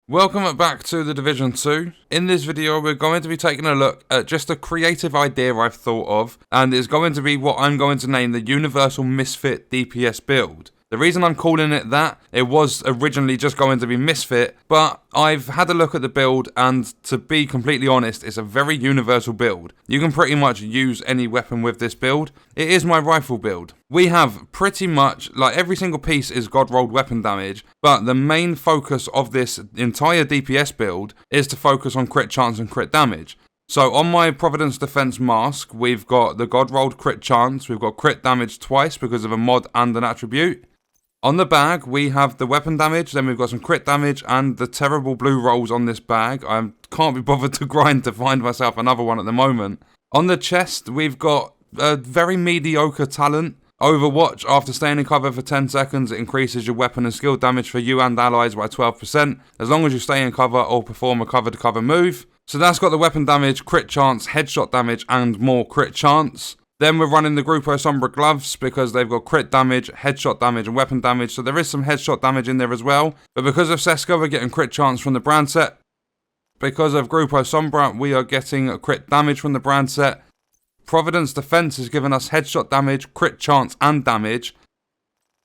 Welcome back to the Division 2. In this video we're going to be taking a look at just a creative idea I've thought of, and it's going to be what I'm going to name the Universal MISFIT DPS build. The reason I'm calling it that, it was originally just going to be MISFIT, but I've had a look at the build and to be completely honest, it's a very universal build. You can pretty much use any weapon with this build. It is my rifle build. We have pretty much, like every single piece is God rolled weapon damage, but the main focus of this entire DPS build is to focus on crit chance and crit damage. So on my Providence Defense mask, we've got the God rolled crit chance, we've got crit damage twice because of a mod and an attribute. On the bag, we have the weapon damage, then we've got some crit damage and the terrible blue rolls on this bag. I can't be bothered to grind to find myself another one at the moment. On the chest, we've got a very mediocre talent. Overwatch, after staying in cover for 10 seconds, it increases your weapon and skill damage for you and allies by 12%, as long as you stay in cover or perform a cover-to-cover move. So that's got the weapon damage, crit chance, headshot damage, and more crit chance. Then we're running the Grupo Sombra gloves because they've got crit damage, headshot damage, and weapon damage. So there is some headshot damage in there as well. But because of Seska, we're getting crit chance from the brand set. Because of Grupo Sombra, we are getting a crit damage from the brand set. Providence Defense has given us headshot damage, crit chance, and damage.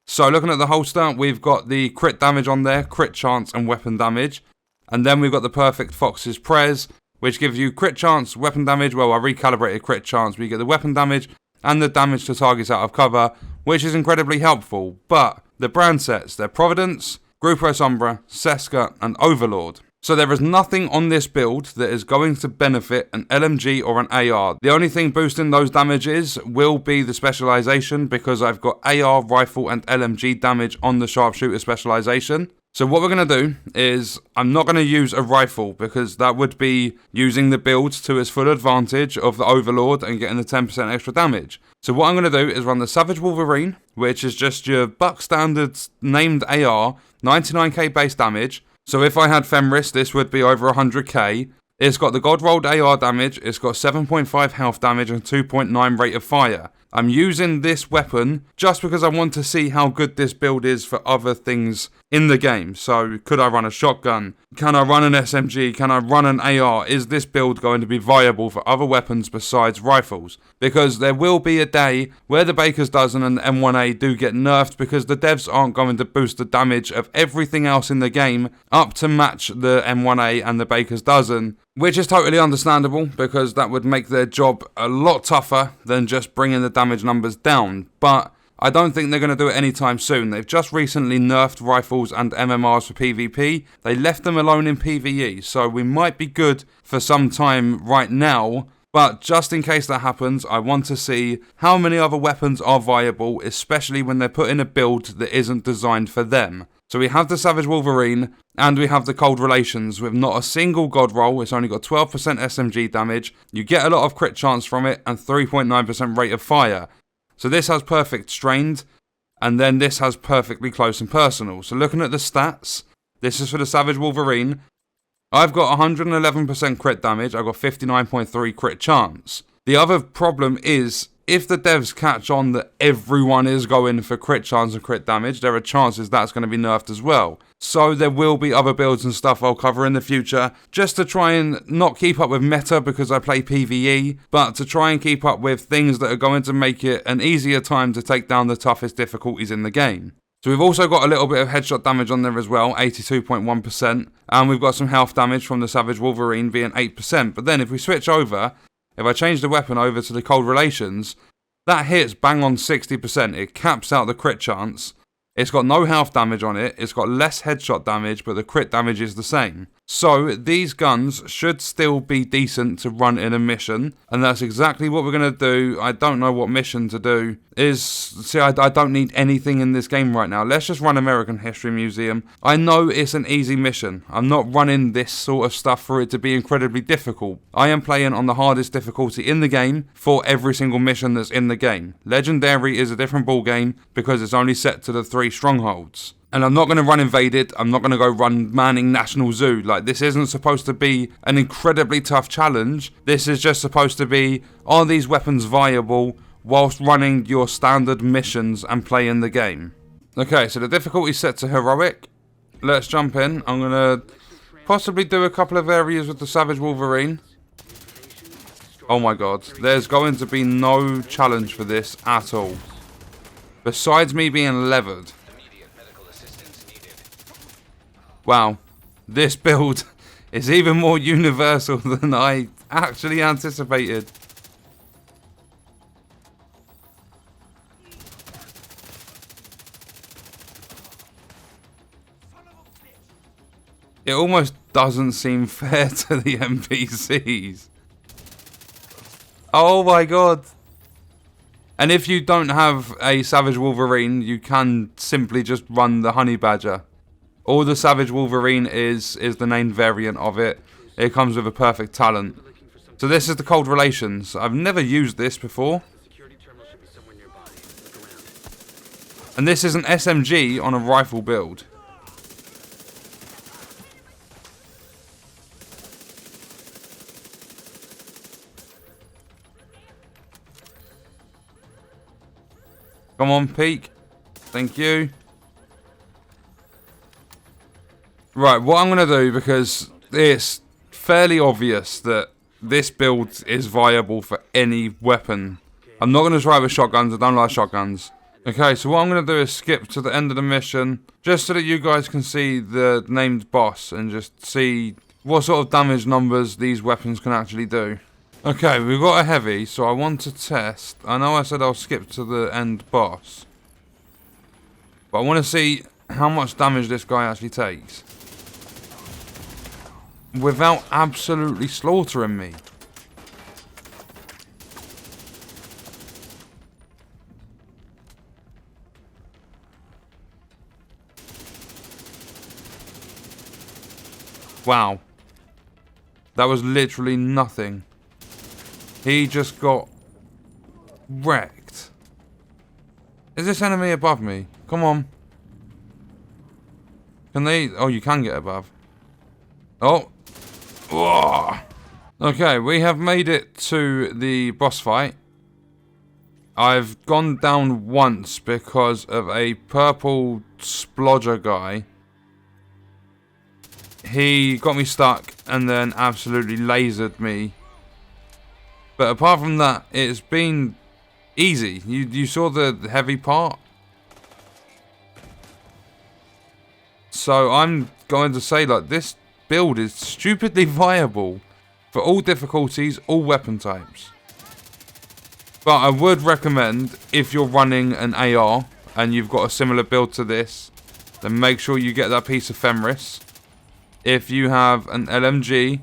So looking at the holster, we've got the crit damage on there, crit chance, and weapon damage. And then we've got the Perfect Fox's Prez, which gives you crit chance, weapon damage. Well, I recalibrated crit chance, but you get the weapon damage and the damage to targets out of cover, which is incredibly helpful. But the brand sets, they're Providence, Grupo Sombra, Seska, and Overlord. So there is nothing on this build that is going to benefit an LMG or an AR. The only thing boosting those damages will be the specialization, because I've got AR, rifle, and LMG damage on the sharpshooter specialization. So what we're going to do is, I'm not going to use a rifle because that would be using the build to its full advantage of the Overlord and getting the 10% extra damage. So what I'm going to do is run the Savage Wolverine, which is just your buck standard named AR, 99k base damage. So if I had Fenris, this would be over 100k. It's got the God rolled AR damage, it's got 7.5 health damage and 2.9 rate of fire. I'm using this weapon just because I want to see how good this build is for other things in the game. So could I run a shotgun? Can I run an SMG? Can I run an AR? Is this build going to be viable for other weapons besides rifles? Because there will be a day where the Baker's Dozen and the M1A do get nerfed because the devs aren't going to boost the damage of everything else in the game up to match the M1A and the Baker's Dozen. Which is totally understandable because that would make their job a lot tougher than just bringing the damage numbers down. But I don't think they're going to do it anytime soon. They've just recently nerfed rifles and MMRs for PvP. They left them alone in PvE, so we might be good for some time right now. But just in case that happens, I want to see how many other weapons are viable, especially when they're put in a build that isn't designed for them. So we have the Savage Wolverine, and we have the Cold Relations with not a single God roll. It's only got 12% SMG damage. You get a lot of crit chance from it, and 3.9% rate of fire. So this has perfect strained, and then this has perfectly close and personal. So looking at the stats, this is for the Savage Wolverine. I've got 111% crit damage, I've got 59.3 crit chance. The other problem is, if the devs catch on that everyone is going for crit chance and crit damage, there are chances that's going to be nerfed as well. So there will be other builds and stuff I'll cover in the future, just to try and not keep up with meta because I play PvE, but to try and keep up with things that are going to make it an easier time to take down the toughest difficulties in the game. So we've also got a little bit of headshot damage on there as well, 82.1%, and we've got some health damage from the Savage Wolverine being 8%. But then if we switch over, if I change the weapon over to the Cold Relations, that hits bang on 60%. It caps out the crit chance. It's got no health damage on it. It's got less headshot damage, but the crit damage is the same. So these guns should still be decent to run in a mission, and that's exactly what we're going to do. I don't know what mission to do. I don't need anything in this game right now. Let's just run American History Museum. I know it's an easy mission. I'm not running this sort of stuff for it to be incredibly difficult. I am playing on the hardest difficulty in the game for every single mission that's in the game. Legendary is a different ball game because it's only set to the 3 strongholds. And I'm not going to run Invaded, I'm not going to go run Manning National Zoo. Like, this isn't supposed to be an incredibly tough challenge. This is just supposed to be, are these weapons viable whilst running your standard missions and playing the game? Okay, so the difficulty set to Heroic. Let's jump in. I'm going to possibly do a couple of areas with the Savage Wolverine. Oh my god, there's going to be no challenge for this at all. Besides me being levered. Wow, this build is even more universal than I actually anticipated. It almost doesn't seem fair to the NPCs. Oh my god. And if you don't have a Savage Wolverine, you can simply just run the Honey Badger. All the Savage Wolverine is the named variant of it. It comes with a perfect talent. So this is the Cold Relations. I've never used this before. And this is an SMG on a rifle build. Come on, peek. Thank you. Right, what I'm going to do, because it's fairly obvious that this build is viable for any weapon. I'm not going to try with shotguns. I don't like shotguns. Okay, so what I'm going to do is skip to the end of the mission, just so that you guys can see the named boss and just see what sort of damage numbers these weapons can actually do. Okay, we've got a heavy, so I want to test. I know I said I'll skip to the end boss, but I want to see how much damage this guy actually takes without absolutely slaughtering me. Wow. That was literally nothing. He just got wrecked. Is this enemy above me? Come on. Can they... Oh, you can get above. Oh. Whoa. Okay, we have made it to the boss fight. I've gone down once because of a purple splodger guy. He got me stuck and then absolutely lasered me. But apart from that, it's been easy. You saw the heavy part. So I'm going to say, like, this build is stupidly viable for all difficulties, all weapon types. But I would recommend, if you're running an AR and you've got a similar build to this, then make sure you get that piece of Fenris. If you have an LMG,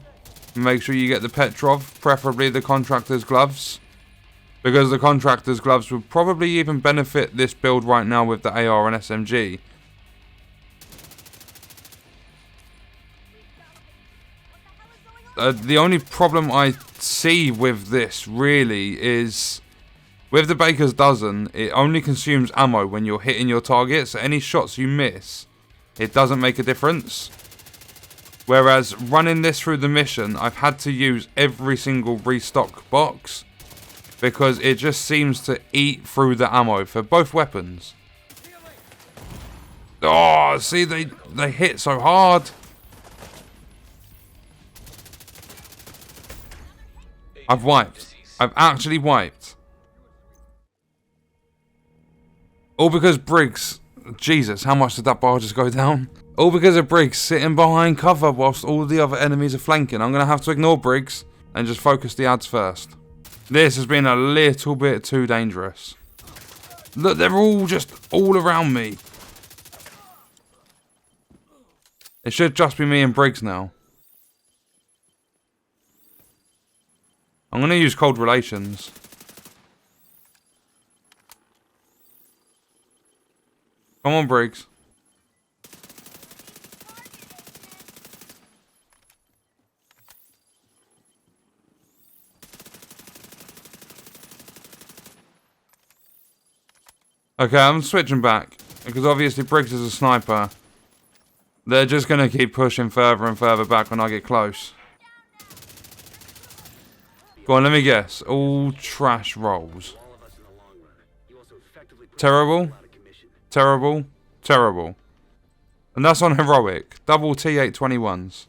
make sure you get the Petrov, preferably the Contractor's Gloves, because the Contractor's Gloves would probably even benefit this build right now with the AR and SMG. The only problem I see with this really is with the Baker's Dozen, it only consumes ammo when you're hitting your target, so any shots you miss, it doesn't make a difference. Whereas running this through the mission, I've had to use every single restock box because it just seems to eat through the ammo for both weapons. Oh, see, they hit so hard. I've wiped. I've actually wiped. All because Briggs... Jesus, how much did that bar just go down? All because of Briggs sitting behind cover whilst all the other enemies are flanking. I'm going to have to ignore Briggs and just focus the ads first. This has been a little bit too dangerous. Look, they're all just all around me. It should just be me and Briggs now. I'm going to use Cold Relations. Come on, Briggs. Okay, I'm switching back, because obviously Briggs is a sniper. They're just going to keep pushing further and further back when I get close. Go on, let me guess. All trash rolls. Terrible. Terrible. Terrible. And that's on heroic. Double T821s.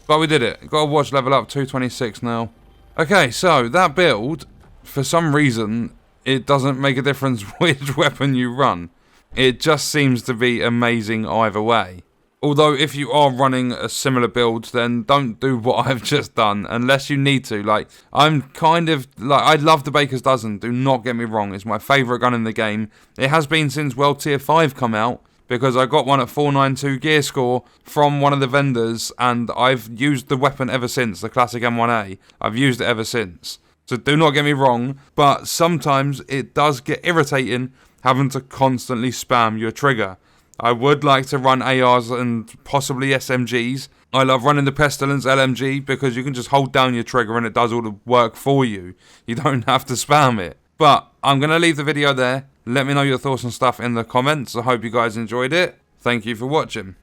But we did it. Got a watch level up, 226 now. Okay, so that build, for some reason, it doesn't make a difference which weapon you run. It just seems to be amazing either way. Although if you are running a similar build, then don't do what I've just done unless you need to. Like, I'm kind of like, I love the Baker's Dozen, do not get me wrong, it's my favourite gun in the game. It has been since World Tier 5 come out, because I got one at 492 gear score from one of the vendors, and I've used the weapon ever since, the classic M1A. I've used it ever since. So do not get me wrong, but sometimes it does get irritating having to constantly spam your trigger. I would like to run ARs and possibly SMGs. I love running the Pestilence LMG because you can just hold down your trigger and it does all the work for you. You don't have to spam it. But I'm going to leave the video there. Let me know your thoughts and stuff in the comments. I hope you guys enjoyed it. Thank you for watching.